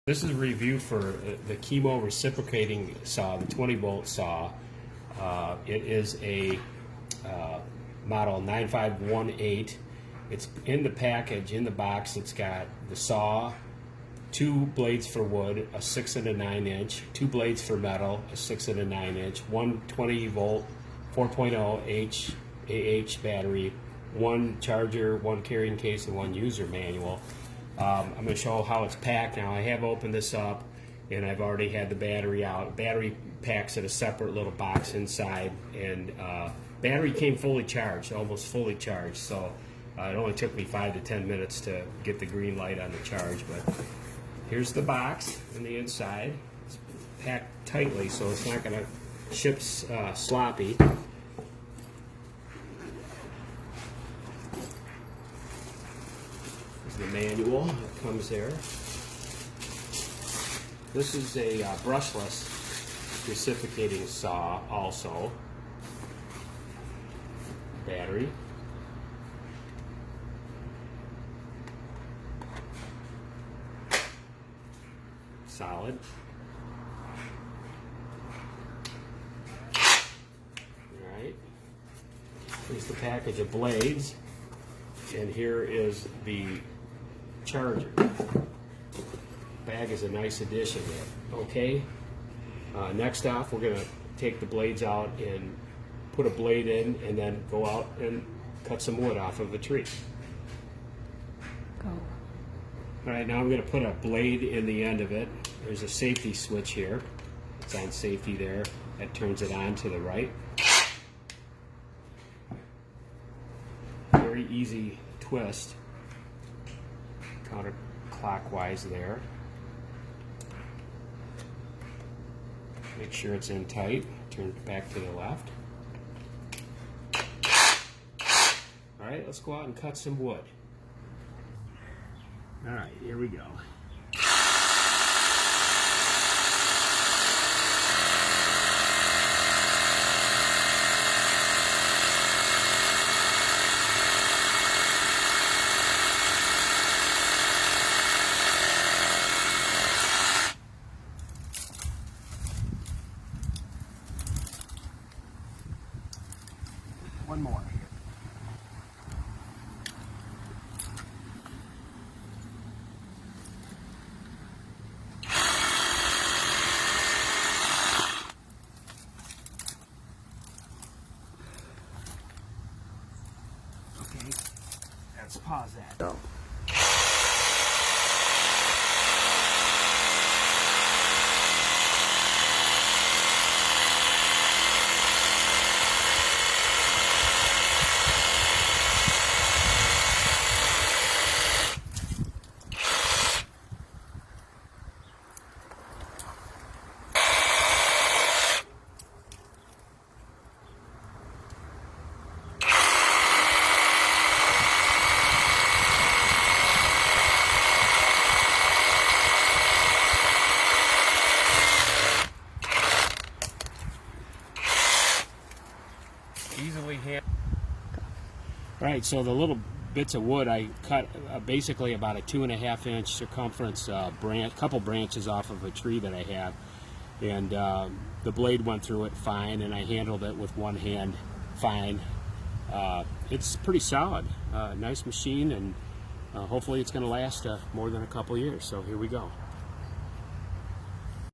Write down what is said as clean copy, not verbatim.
This is a review for the KIMO Reciprocating saw, the 20-volt saw. It is a model 9518. It's in the package, in the box. It's got the saw, 2 blades for wood, a 6 and a 9 inch, 2 blades for metal, a 6 and a 9 inch, one 20-volt 4.0 AH battery, 1 charger, 1 carrying case, and 1 user manual. I'm going to show how it's packed now. I have opened this up and I've already had the battery out. Battery packs in a separate little box inside, and battery came fully charged, almost fully charged, so it only took me 5 to 10 minutes to get the green light on the charge. But here's the box on the inside. It's packed tightly so it's not going to ship sloppy. The manual that comes there. This is a brushless reciprocating saw also. Battery. Solid. Alright. Here's the package of blades. And here is the charger. Bag is a nice addition there. Okay. Next off, we're going to take the blades out and put a blade in, and then go out and cut some wood off of a tree. Go. All right, now I'm going to put a blade in the end of it. There's a safety switch here. It's on safety there. That turns it on to the right. Very easy twist. Counterclockwise there. Make sure it's in tight. Turn it back to the left. Alright, let's go out and cut some wood. Alright, here we go. One more. Okay, let's pause that. Go. Easily hand. Right, so the little bits of wood I cut basically about a 2.5 inch circumference couple branches off of a tree that I have, and the blade went through it fine, and I handled it with one hand fine. It's pretty solid, nice machine, and hopefully it's going to last more than a couple years. So here we go.